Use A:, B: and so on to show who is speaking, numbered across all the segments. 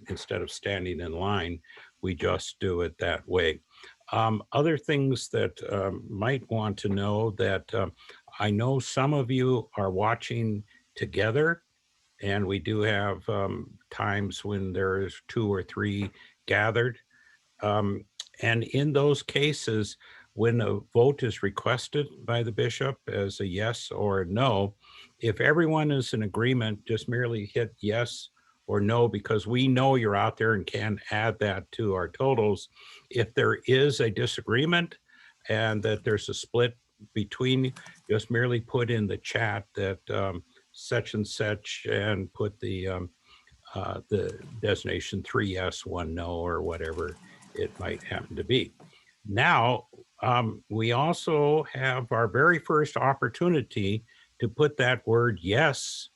A: instead of standing in line, we just do it that way. Other things that might want to know that I know some of you are watching together, and we do have times when there is 2 or 3 gathered. Um, and in those cases, when a vote is requested by the bishop as a yes or a no, if everyone is in agreement, just merely hit yes or no, because we know you're out there and can add that to our totals. If there is a disagreement and that there's a split between, just merely put in the chat that such and such, and put the designation 3 yes, 1 no, or whatever it might happen to be. Now, we also have our very first opportunity to put that word yes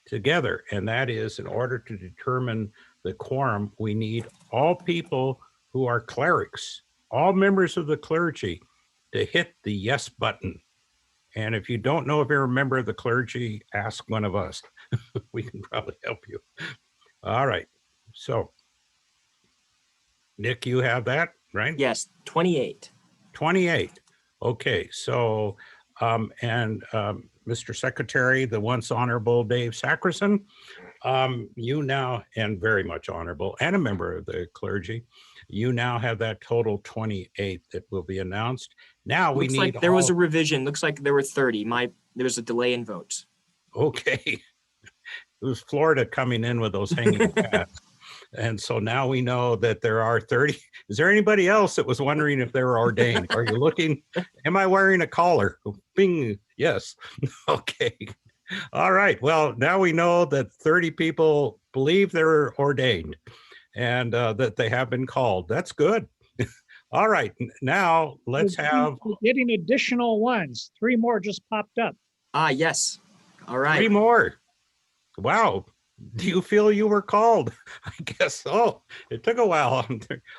A: together, and that is, in order to determine the quorum, we need all people who are clerics, all members of the clergy, to hit the yes button. And if you don't know if you're a member of the clergy, ask one of us. We can probably help you. All right. So, Nick, you have that, right?
B: Yes, 28.
A: 28. Okay. So, Mr. Secretary, the once honorable Dave Sackerson, you now, and very much honorable, and a member of the clergy, you now have that total 28 that will be announced. Now we
B: Looks
A: need
B: like there was a revision. Looks like there were 30. There was a delay in votes.
A: Okay. It was Florida coming in with those hanging cats. And so now we know that there are 30. Is there anybody else that was wondering if they were ordained? Are you looking? Am I wearing a collar? Bing. Yes. Okay. All right. Well, now we know that 30 people believe they're ordained and that they have been called. That's good. All right. Now let's have
C: We're getting additional ones. 3 more just popped up.
B: Ah, yes. All right.
A: 3 more. Wow. Do you feel you were called? I guess so. It took a while.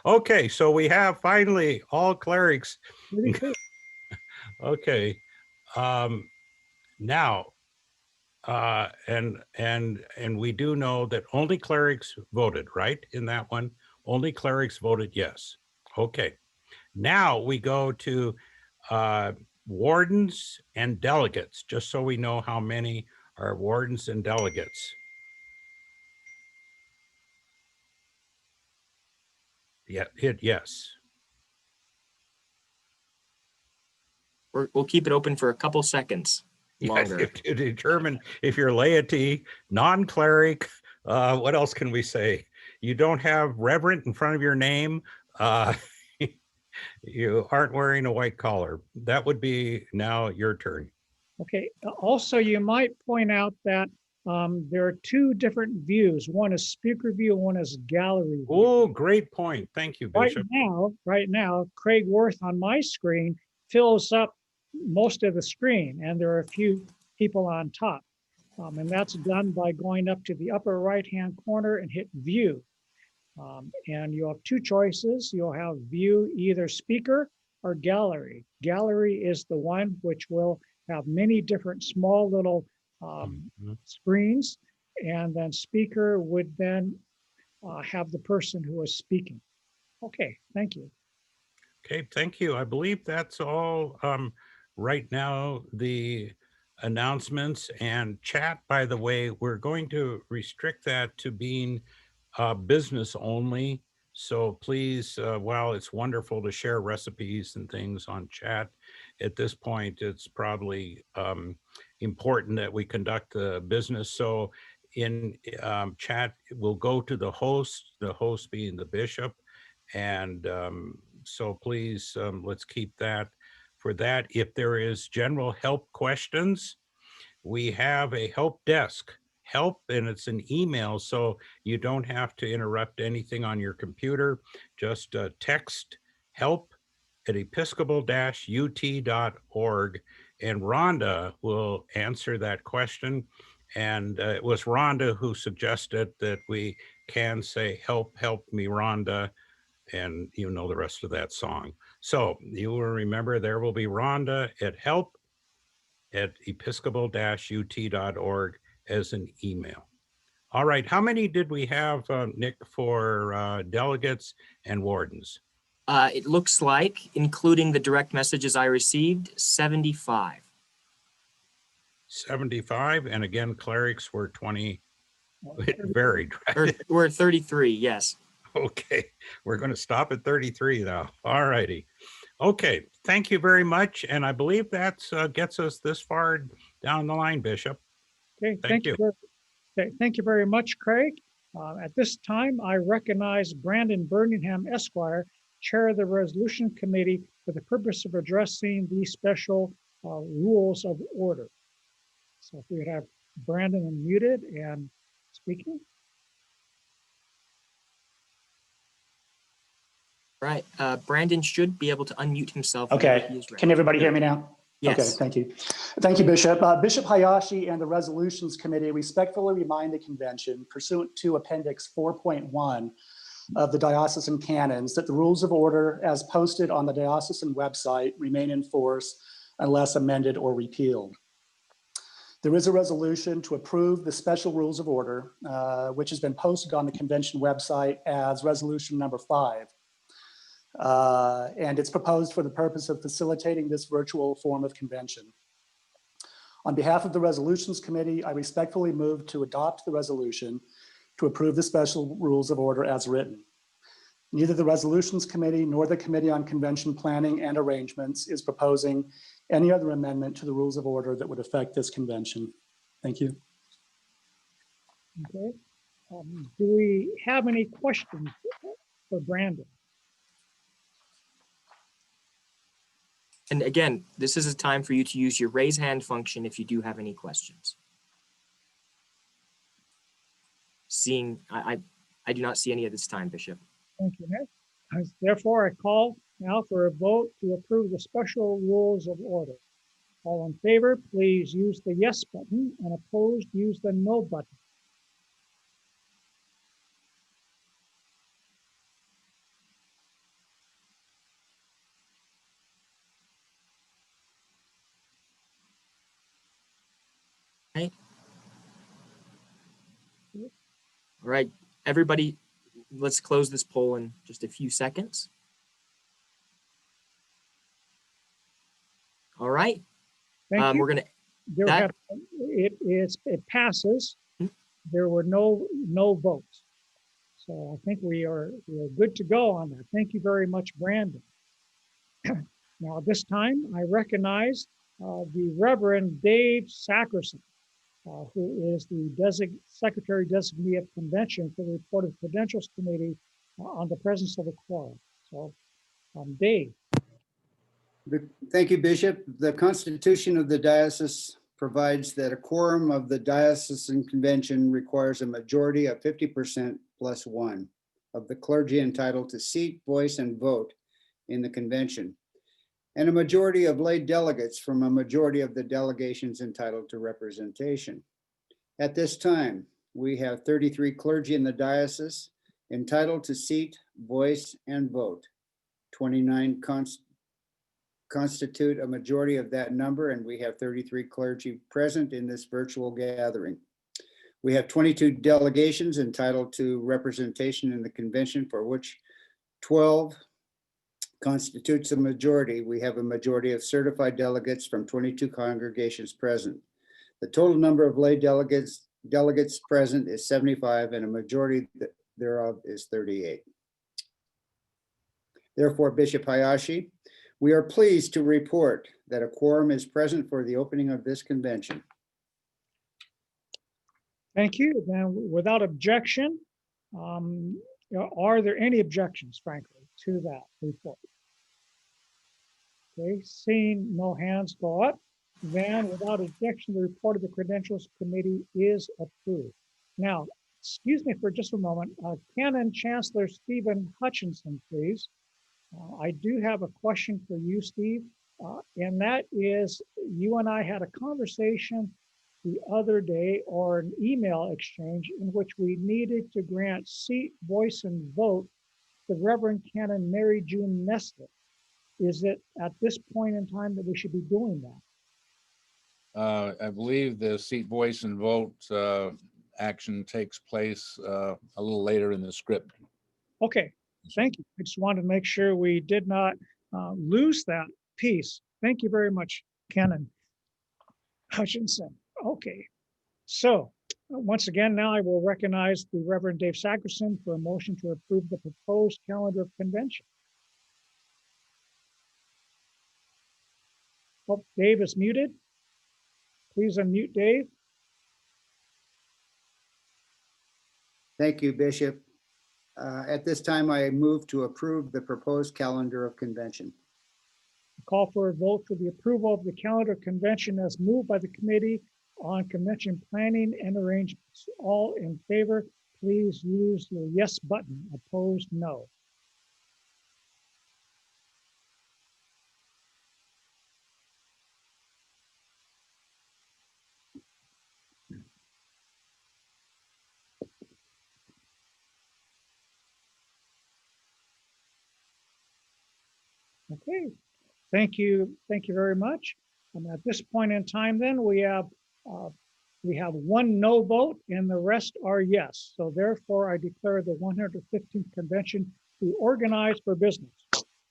A: Okay, so we have finally all clerics. Okay. Now, and we do know that only clerics voted, right? In that one, only clerics voted yes. Okay. Now we go to wardens and delegates, just so we know how many are wardens and delegates. Yeah, hit yes.
B: We'll keep it open for a couple seconds longer.
A: Yes, to determine if you're laity, non-cleric, what else can we say? You don't have reverend in front of your name. You aren't wearing a white collar. That would be now your turn.
C: Okay. Also, you might point out that there are 2 different views. One is speaker view, one is gallery view.
A: Oh, great point. Thank you, Bishop.
C: Right now, Craig Worth on my screen fills up most of the screen, and there are a few people on top. And that's done by going up to the upper right-hand corner and hit view. And you have 2 choices. You'll have view either speaker or gallery. Gallery is the one which will have many different small little screens, and then speaker would then have the person who is speaking. Okay, thank you.
A: Okay, thank you. I believe that's all right now. The announcements and chat, by the way, we're going to restrict that to being business only. So please, while it's wonderful to share recipes and things on chat, at this point, it's probably important that we conduct the business. So in chat, we'll go to the host being the bishop. And so please, let's keep that for that. If there is general help questions, we have a help desk. Help, and it's an email, so you don't have to interrupt anything on your computer. Just text help at episcopal-ut.org, and Rhonda will answer that question. And it was Rhonda who suggested that we can say, help me, Rhonda, and you know the rest of that song. So you will remember there will be Rhonda at help at episcopal-ut.org as an email. All right. How many did we have, Nick, for delegates and wardens?
B: It looks like, including the direct messages I received, 75.
A: 75. And again, clerics were 20.
C: Well,
A: It varied.
B: We're 33, yes.
A: Okay. We're going to stop at 33 now. All righty. Okay. Thank you very much. And I believe that gets us this far down the line, Bishop.
C: Okay,
A: Thank you.
C: Okay, thank you very much, Craig. At this time, I recognize Brandon Birmingham Esquire, Chair of the Resolution Committee, for the purpose of addressing the special rules of order. So if we would have Brandon unmuted and speaking.
B: Right. Brandon should be able to unmute himself.
D: Okay. Can everybody hear me now?
B: Yes.
D: Okay, thank you. Thank you, Bishop. Bishop Hayashi and the Resolutions Committee respectfully remind the convention, pursuant to Appendix 4.1 of the Diocesan Canons, that the rules of order as posted on the Diocesan website remain in force unless amended or repealed. There is a resolution to approve the special rules of order, which has been posted on the convention website as resolution number 5. And it's proposed for the purpose of facilitating this virtual form of convention. On behalf of the Resolutions Committee, I respectfully move to adopt the resolution to approve the special rules of order as written. Neither the Resolutions Committee nor the Committee on Convention Planning and Arrangements is proposing any other amendment to the rules of order that would affect this convention. Thank you.
C: Okay. Do we have any questions for Brandon?
B: And again, this is a time for you to use your raise hand function if you do have any questions. Seeing, I do not see any at this time, Bishop.
C: Thank you, Nick. Therefore, I call now for a vote to approve the special rules of order. All in favor, please use the yes button, and opposed, use the no button.
B: Okay. All right, everybody, let's close this poll in just a few seconds. All right.
C: Thank you.
B: We're going to,
C: It passes.
B: Hmm.
C: There were no votes. So I think we are good to go on that. Thank you very much, Brandon. Now, at this time, I recognize the Reverend Dave Sackerson, who is the Secretary Designee of Convention for the report of the Credentials Committee on the presence of a quorum. So, Dave.
E: Thank you, Bishop. The Constitution of the Diocese provides that a quorum of the Diocesan Convention requires a majority of 50% plus 1 of the clergy entitled to seat, voice, and vote in the convention, and a majority of lay delegates from a majority of the delegations entitled to representation. At this time, we have 33 clergy in the diocese entitled to seat, voice, and vote. 29 constitute a majority of that number, and we have 33 clergy present in this virtual gathering. We have 22 delegations entitled to representation in the convention, for which 12 constitutes a majority. We have a majority of certified delegates from 22 congregations present. The total number of lay delegates present is 75, and a majority thereof is 38. Therefore, Bishop Hayashi, we are pleased to report that a quorum is present for the opening of this convention.
C: Thank you. Then, without objection, are there any objections, frankly, to that report? Okay, seeing no hands go up, then without objection, the report of the Credentials Committee is approved. Now, excuse me for just a moment. Canon Chancellor Stephen Hutchinson, please. I do have a question for you, Steve, and that is, you and I had a conversation the other day, or an email exchange, in which we needed to grant seat, voice, and vote to Reverend Canon Mary June Nestor. Is it at this point in time that we should be doing that?
F: I believe the seat, voice, and vote action takes place a little later in the script.
C: Okay, thank you. I just wanted to make sure we did not lose that piece. Thank you very much, Canon Hutchinson. Okay, so once again, now I will recognize the Reverend Dave Sackerson for a motion to approve the proposed calendar of convention. Oh, Dave is muted. Please unmute Dave.
E: Thank you, Bishop. At this time, I move to approve the proposed calendar of convention.
C: Call for a vote for the approval of the calendar convention as moved by the Committee on Convention Planning and Arrangements. All in favor, please use your yes button. Opposed, no. Okay, thank you very much. And at this point in time, then we have one no vote and the rest are yes. So therefore, I declare the 115th convention to be organized for business.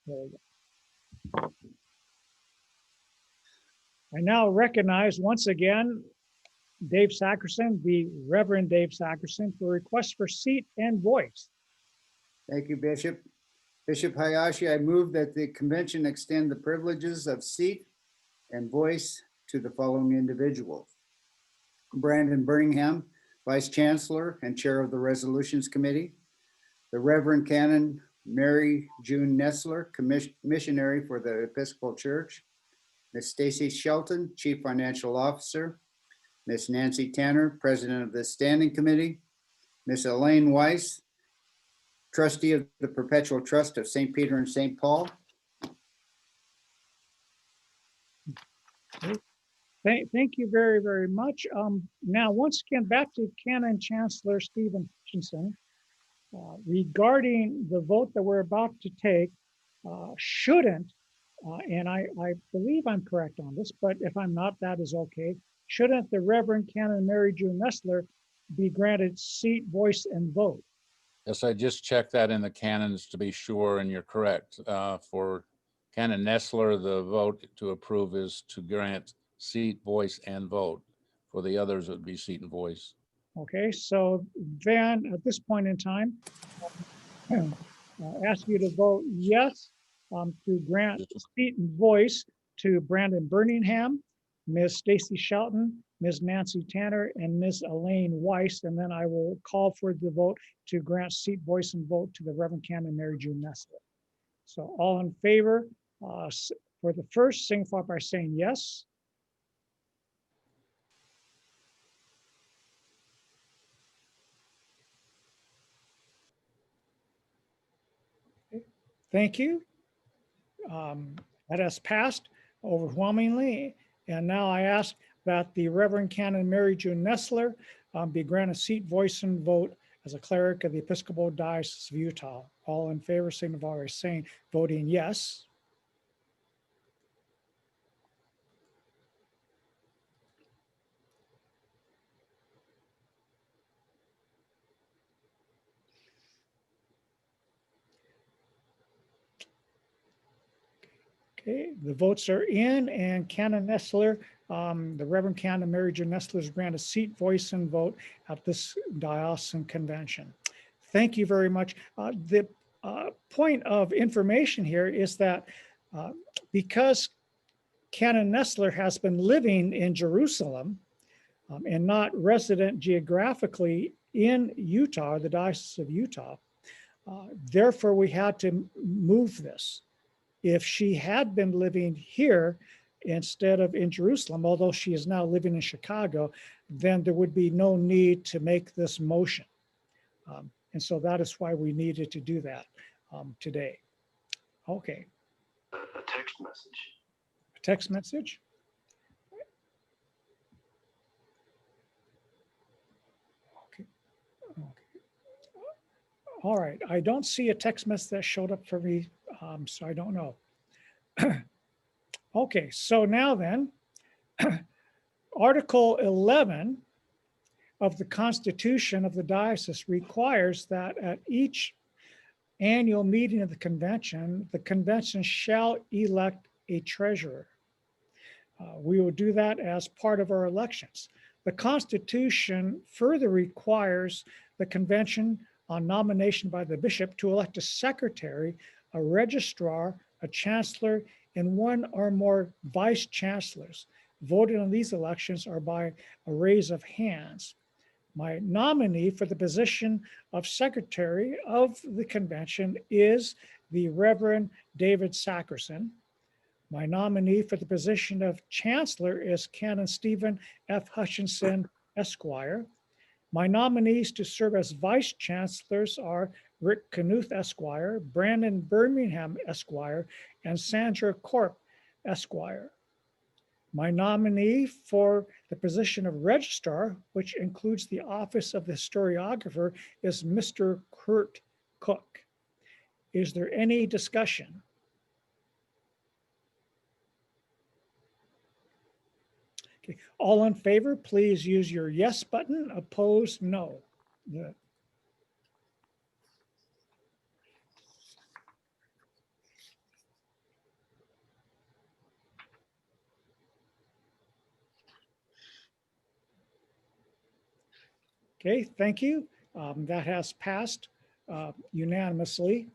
C: There we go. I now recognize once again Dave Sackerson, the Reverend Dave Sackerson, for request for seat and voice.
E: Thank you, Bishop. Bishop Hayashi, I move that the convention extend the privileges of seat and voice to the following individuals. Brandon Birmingham, Vice Chancellor and Chair of the Resolutions Committee. The Reverend Canon Mary June Nessler, Missionary for the Episcopal Church. Ms. Stacy Shelton, Chief Financial Officer. Ms. Nancy Tanner, President of the Standing Committee. Ms. Elaine Weiss, Trustee of the Perpetual Trust of St. Peter and St. Paul.
C: Thank you very, very much. Now, once again, back to Canon Chancellor Stephen Hutchinson. Regarding the vote that we're about to take, shouldn't, and I believe I'm correct on this, but if I'm not, that is okay. Shouldn't the Reverend Canon Mary June Nessler be granted seat, voice, and vote?
F: Yes, I just checked that in the canons to be sure, and you're correct. For Canon Nessler, the vote to approve is to grant seat, voice, and vote. For the others, it would be seat and voice.
C: Okay, so then at this point in time, ask you to vote yes to grant seat and voice to Brandon Birmingham, Ms. Stacy Shelton, Ms. Nancy Tanner, and Ms. Elaine Weiss. And then I will call for the vote to grant seat, voice, and vote to the Reverend Canon Mary June Nessler. So all in favor for the first, signify by saying yes. Okay. Thank you. That has passed overwhelmingly. And now I ask that the Reverend Canon Mary June Nessler be granted seat, voice, and vote as a cleric of the Episcopal Diocese of Utah. All in favor, signify by saying voting yes. Okay, the votes are in, and Canon Nessler, the Reverend Canon Mary June Nessler is granted seat, voice, and vote at this diocesan convention. Thank you very much. The point of information here is that because Canon Nessler has been living in Jerusalem and not resident geographically in Utah, the Diocese of Utah, therefore we had to move this. If she had been living here instead of in Jerusalem, although she is now living in Chicago, then there would be no need to make this motion. And so that is why we needed to do that today. Okay.
G: A text message.
C: A text message? Okay. Okay. All right. I don't see a text message that showed up for me, so I don't know. Okay, so now then, Article 11 of the Constitution of the diocese requires that at each annual meeting of the convention shall elect a treasurer. We will do that as part of our elections. The Constitution further requires the convention on nomination by the bishop to elect a secretary, a registrar, a chancellor, and one or more vice chancellors. Voting on these elections are by a raise of hands. My nominee for the position of secretary of the convention is the Reverend David Sackerson. My nominee for the position of chancellor is Canon Stephen F. Hutchinson, Esquire. My nominees to serve as vice chancellors are Rick Knuth, Esquire, Brandon Birmingham, Esquire, and Sandra Corp, Esquire. My nominee for the position of registrar, which includes the office of the historiographer, is Mr. Kurt Cook. Is there any discussion? Okay. All in favor, please use your yes button. Opposed, no. The Okay, thank you. That has passed unanimously.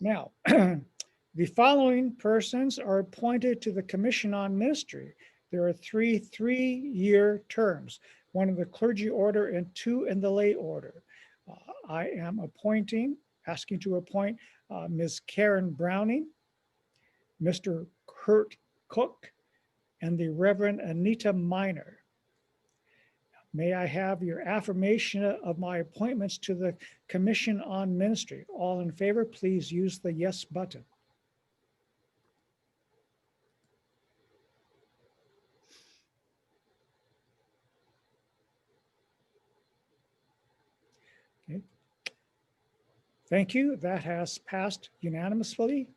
C: Now, the following persons are appointed to the Commission on Ministry. There are three-year terms, one in the clergy order and two in the lay order. I am asking to appoint Ms. Karen Browning, Mr. Kurt Cook, and the Reverend Anita Miner. May I have your affirmation of my appointments to the Commission on Ministry? All in favor, please use the yes button. Okay. Thank you. That has passed unanimously.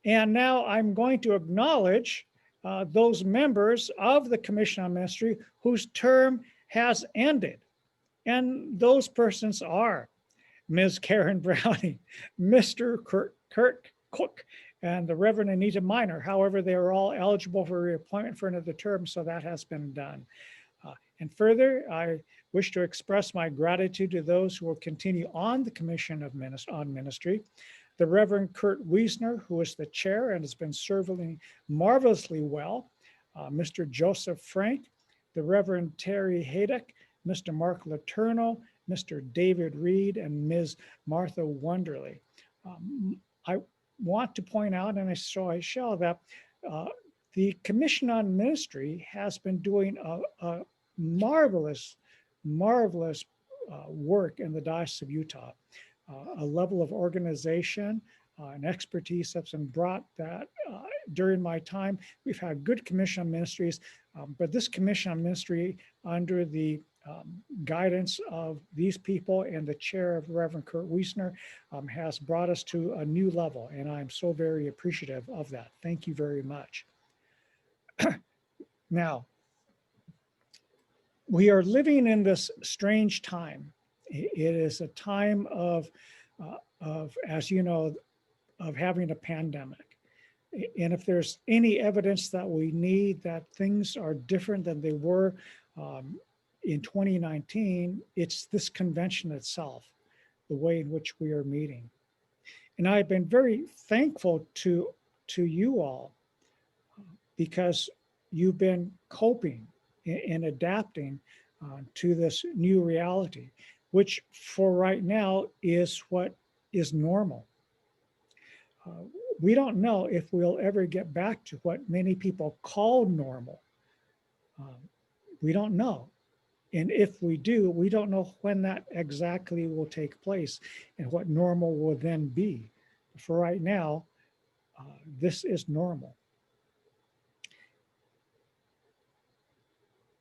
C: And now I'm going to acknowledge those members of the Commission on Ministry whose term has ended. And those persons are Ms. Karen Browning, Mr. Kurt Cook, and the Reverend Anita Miner. However, they are all eligible for reappointment for another term, so that has been done. And further, I wish to express my gratitude to those who will continue on the Commission on Ministry. The Reverend Kurt Wiesner, who is the chair and has been serving marvelously well, Mr. Joseph Frank, the Reverend Terry Haydock, Mr. Mark Letourneau, Mr. David Reed, and Ms. Martha Wonderly. I want to point out, and I shall, that the Commission on Ministry has been doing a marvelous work in the Diocese of Utah. A level of organization and expertise that's been brought that during my time. We've had good Commission on Ministries, but this Commission on Ministry under the guidance of these people and the chair of Reverend Kurt Wiesner has brought us to a new level, and I'm so very appreciative of that. Thank you very much. Now, we are living in this strange time. It is a time of, as you know, of having a pandemic. And if there's any evidence that we need that things are different than they were in 2019, it's this convention itself, the way in which we are meeting. And I've been very thankful to you all because you've been coping and adapting to this new reality, which for right now is what is normal. We don't know if we'll ever get back to what many people call normal. We don't know. And if we do, we don't know when that exactly will take place and what normal will then be. For right now, this is normal.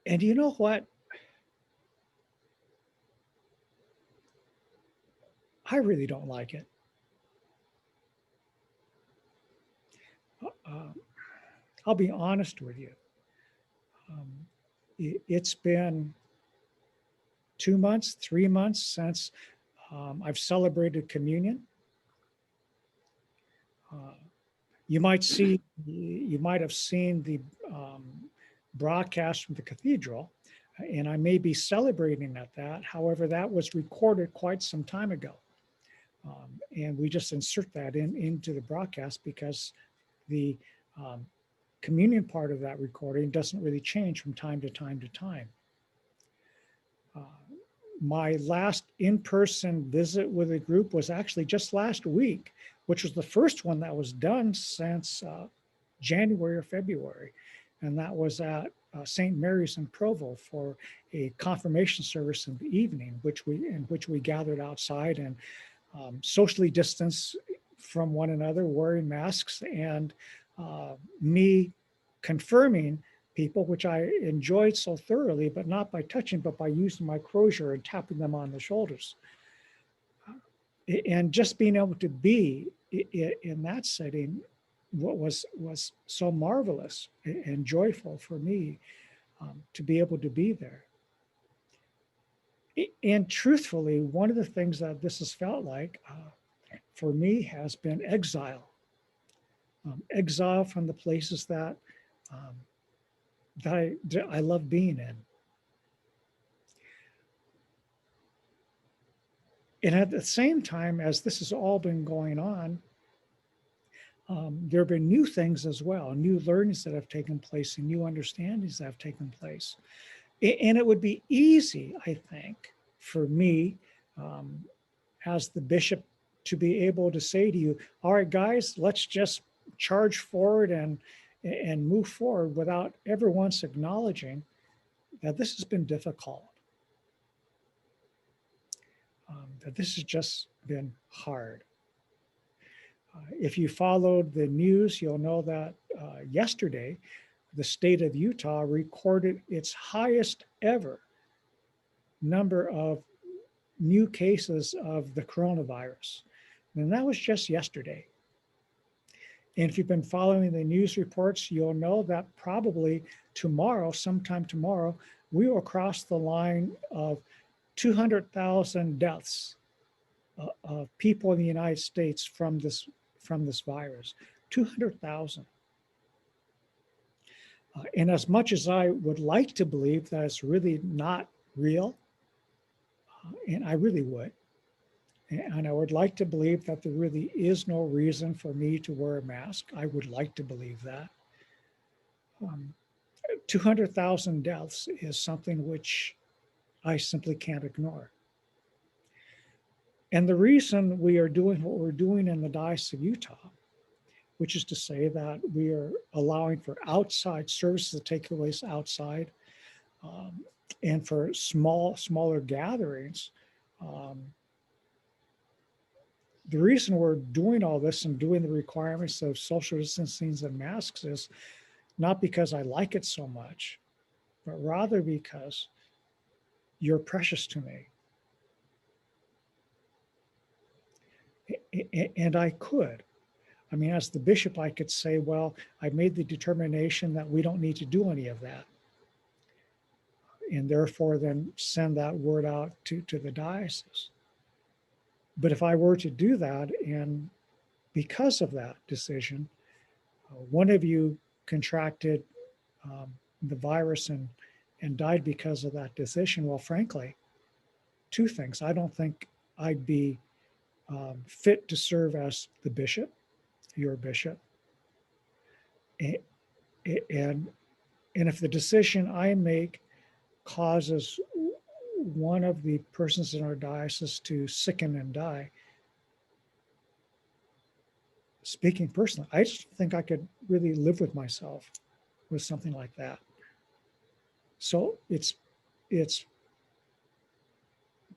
C: And you know what? I really don't like it. I'll be honest with you. it's been 2 months, 3 months since I've celebrated communion. You might have seen the broadcast from the cathedral, and I may be celebrating at that. However, that was recorded quite some time ago. And we just insert that into the broadcast because the communion part of that recording doesn't really change from time to time to time. My last in-person visit with a group was actually just last week, which was the first one that was done since January or February. And that was at St. Mary's in Provo for a confirmation service in the evening, in which we gathered outside and socially distanced from one another, wearing masks, and me confirming people, which I enjoyed so thoroughly, but not by touching, but by using my crozier and tapping them on the shoulders. And just being able to be in that setting, what was so marvelous and joyful for me to be able to be there. And truthfully, one of the things that this has felt like for me has been exile. Exile from the places that I love being in. And at the same time, as this has all been going on, there have been new things as well, new learnings that have taken place and new understandings that have taken place. And it would be easy, I think, for me as the bishop to be able to say to you, all right, guys, let's just charge forward and move forward without ever once acknowledging that this has been difficult, that this has just been hard. If you followed the news, you'll know that yesterday, the state of Utah recorded its highest ever number of new cases of the coronavirus. And that was just yesterday. And if you've been following the news reports, you'll know that probably tomorrow, sometime tomorrow, we will cross the line of 200,000 deaths of people in the United States from this virus. 200,000. And as much as I would like to believe that it's really not real, and I really would, and I would like to believe that there really is no reason for me to wear a mask. I would like to believe that. 200,000 deaths is something which I simply can't ignore. And the reason we are doing what we're doing in the Diocese of Utah, which is to say that we are allowing for outside services to take place outside, and for smaller gatherings. The reason we're doing all this and doing the requirements of social distancing and masks is not because I like it so much, but rather because you're precious to me. And I could. I mean, as the bishop, I could say, well, I made the determination that we don't need to do any of that. And therefore then send that word out to the diocese. But if I were to do that, and because of that decision, one of you contracted the virus and died because of that decision, well, frankly, two things. I don't think I'd be fit to serve as the bishop, your bishop. And if the decision I make causes one of the persons in our diocese to sicken and die, speaking personally, I just think I could really live with myself with something like that. So it's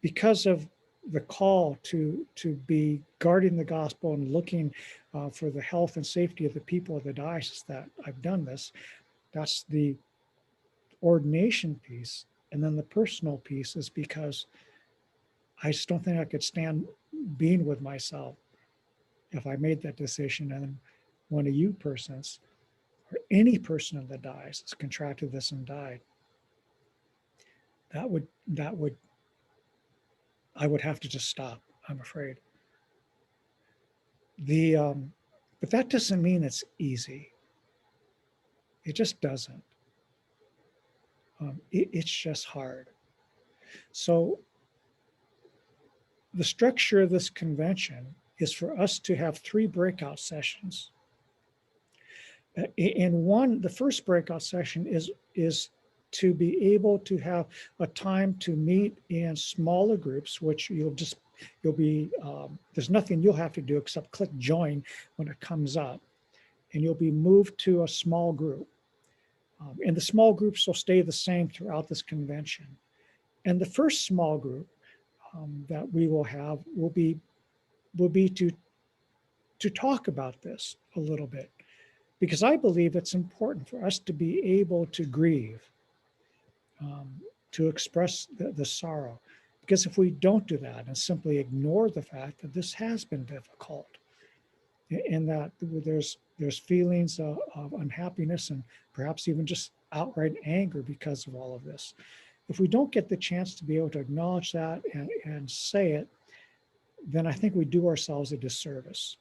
C: because of the call to be guarding the gospel and looking for the health and safety of the people of the diocese that I've done this. That's the ordination piece. And then the personal piece is because I just don't think I could stand being with myself if I made that decision and one of you persons or any person in the diocese contracted this and died. that would, I would have to just stop, I'm afraid. But that doesn't mean it's easy. It just doesn't. It's just hard. So the structure of this convention is for us to have 3 breakout sessions. In one, the first breakout session is to be able to have a time to meet in smaller groups, which you'll be, there's nothing you'll have to do except click join when it comes up, and you'll be moved to a small group. And the small groups will stay the same throughout this convention. And the first small group that we will have will be to talk about this a little bit, because I believe it's important for us to be able to grieve, to express the sorrow. Because if we don't do that and simply ignore the fact that this has been difficult, and that there's feelings of unhappiness and perhaps even just outright anger because of all of this. If we don't get the chance to be able to acknowledge that and say it, then I think we do ourselves a disservice.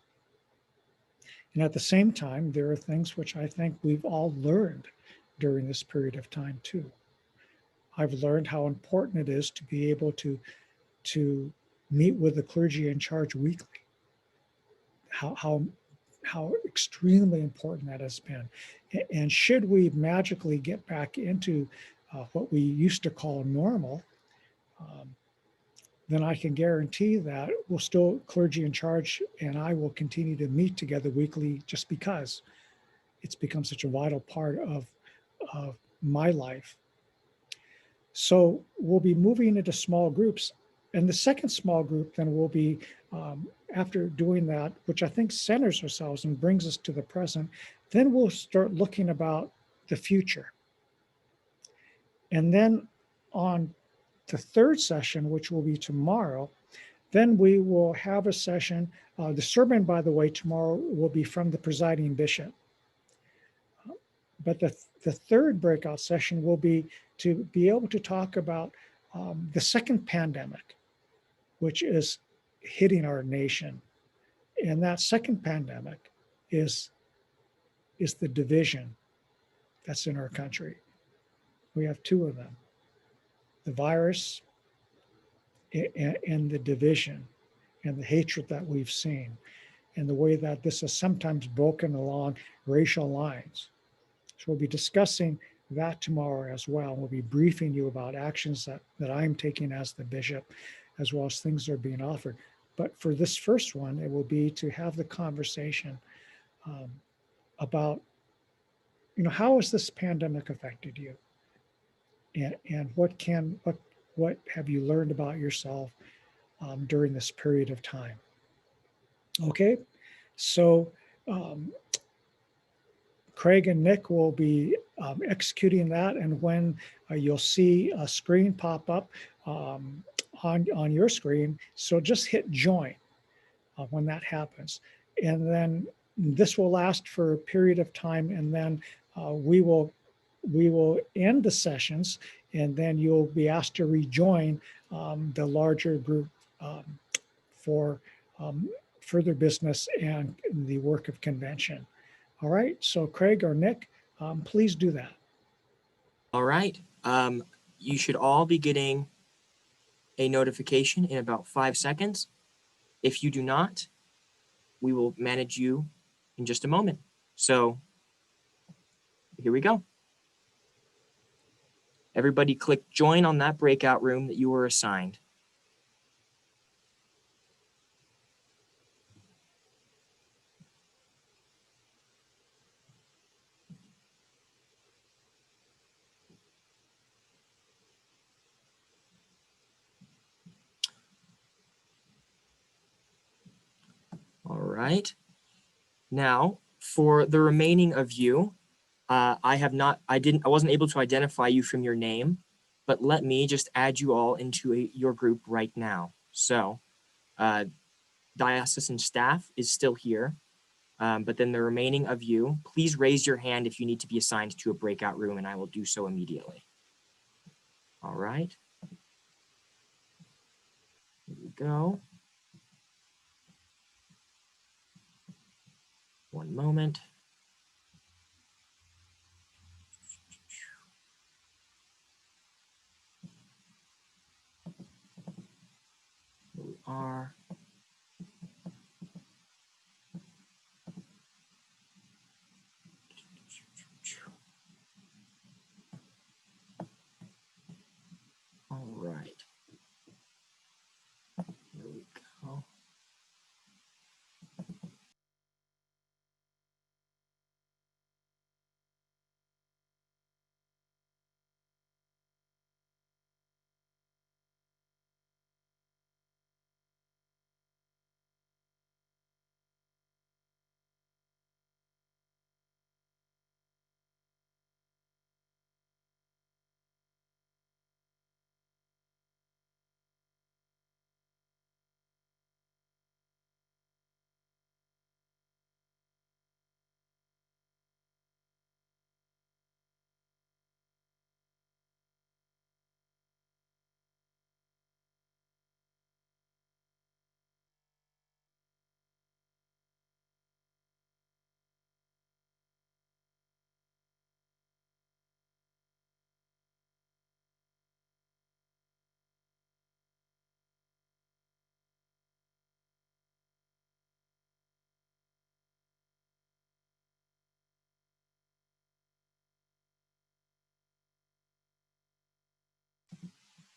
C: And at the same time, there are things which I think we've all learned during this period of time too. I've learned how important it is to be able to meet with the clergy in charge weekly. How extremely important that has been. And should we magically get back into what we used to call normal, then I can guarantee that we'll still, clergy in charge and I will continue to meet together weekly, just because it's become such a vital part of my life. So we'll be moving into small groups. And the second small group then will be, after doing that, which I think centers ourselves and brings us to the present, then we'll start looking about the future. And then on the third session, which will be tomorrow, then we will have a session. The sermon, by the way, tomorrow will be from the presiding bishop. But the third breakout session will be to be able to talk about the second pandemic, which is hitting our nation. And that second pandemic is the division that's in our country. We have 2 of them, the virus and the division and the hatred that we've seen, and the way that this is sometimes broken along racial lines. So we'll be discussing that tomorrow as well. We'll be briefing you about actions that I'm taking as the bishop, as well as things that are being offered. But for this first one, it will be to have the conversation about, how has this pandemic affected you? And what have you learned about yourself during this period of time? Okay, so Craig and Nick will be executing that, and when you'll see a screen pop up on your screen, so just hit join when that happens. And then this will last for a period of time, and then we will end the sessions, and then you'll be asked to rejoin the larger group for further business and the work of convention. All right, so Craig or Nick, please do that.
B: All right. You should all be getting a notification in about 5 seconds. If you do not, we will manage you in just a moment. So here we go. Everybody click join on that breakout room that you were assigned. All right. Now, for the remaining of you, I wasn't able to identify you from your name, but let me just add you all into your group right now. So, diocesan staff is still here, but then the remaining of you, please raise your hand if you need to be assigned to a breakout room, and I will do so immediately. All right. Here we go. One moment. Here we are. All right. Here we go.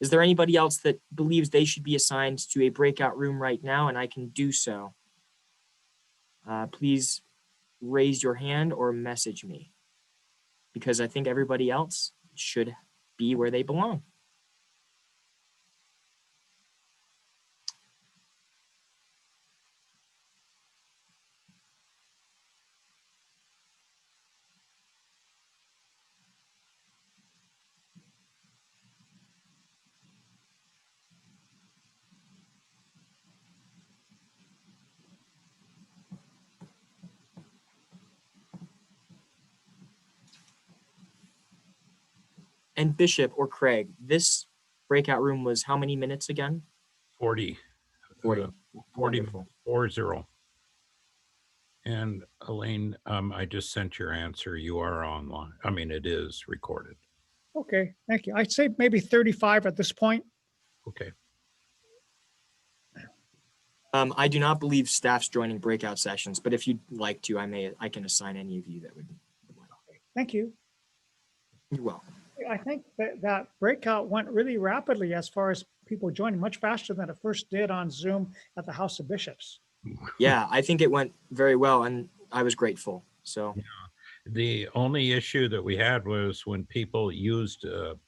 B: Is there anybody else that believes they should be assigned to a breakout room right now? And I can do so. Please raise your hand or message me, because I think everybody else should be where they belong. And Bishop or Craig, this breakout room was how many minutes again?
A: 40.
B: 40.
A: 40,
B: Wonderful.
A: 40. And Elaine, I just sent your answer. You are online. I mean, it is recorded.
C: Okay, thank you. I'd say maybe 35 at this point.
A: Okay.
B: I do not believe staff's joining breakout sessions, but if you'd like to, I can assign any of you that would.
C: Thank you.
B: You're welcome.
C: I think that breakout went really rapidly as far as people joining, much faster than it first did on Zoom at the House of Bishops.
B: Yeah, I think it went very well, and I was grateful. So
A: The only issue that we had was when people used a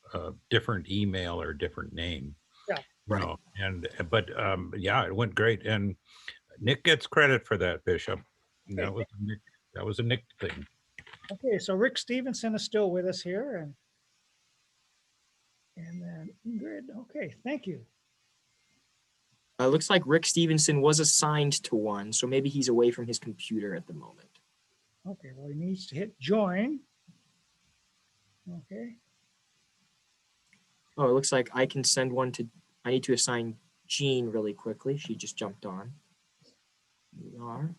A: different email or different name.
C: Yeah.
A: You
B: Right.
A: know, but yeah, it went great. And Nick gets credit for that, Bishop.
C: Okay.
A: That was a Nick thing.
C: Okay, so Rick Stevenson is still with us here, and then Ingrid. Okay, thank you.
B: looks like Rick Stevenson was assigned to one, so maybe he's away from his computer at the moment.
C: Okay, well, he needs to hit join. Okay.
B: Oh, it looks like I can send one to. I need to assign Jean really quickly. She just jumped on. Here we are.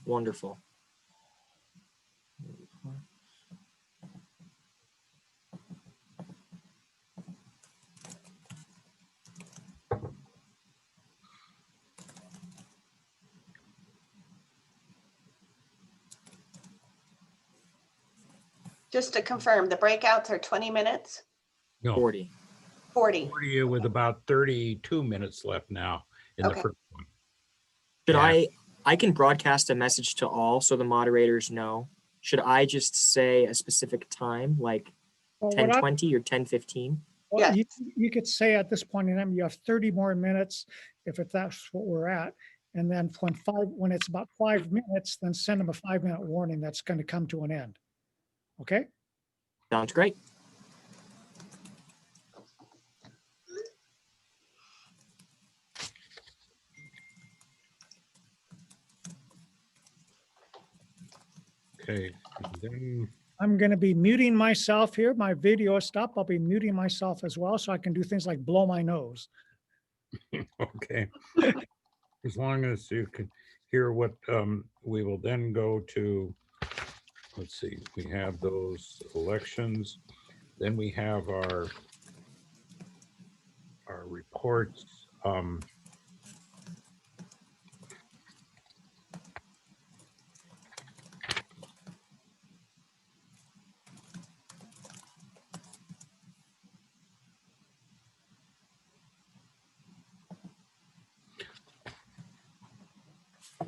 B: Wonderful.
H: Just to confirm, the breakouts are 20 minutes?
A: No,
B: 40.
H: 40.
A: 40 with about 32 minutes left now in the
H: Okay.
A: first one.
B: Should
A: Yeah.
B: I can broadcast a message to all so the moderators know. Should I just say a specific time, like
C: Well, what
B: 10:20 or 10:15?
C: well,
H: Yes.
C: you could say at this point in time, you have 30 more minutes if that's what we're at. And then when it's about 5 minutes, then send them a 5-minute warning that's going to come to an end. Okay?
B: Sounds great.
A: Okay, then,
C: I'm going to be muting myself here. My video is stopped. I'll be muting myself as well so I can do things like blow my nose.
A: okay. As long as you can hear what, we will then go to, let's see, we have those elections. Then we have our reports.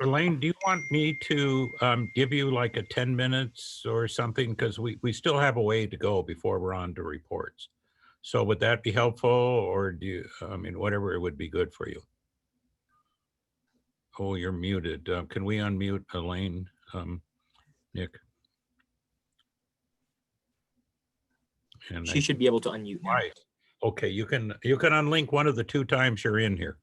A: Elaine, do you want me to give you like a 10 minutes or something? Because we still have a way to go before we're on to reports. So would that be helpful, or do you, I mean, whatever would be good for you? Oh, you're muted. Can we unmute Elaine, Nick? And
B: She should be able to unmute now.
A: right. Okay, you can unlink one of the 2 times you're in here.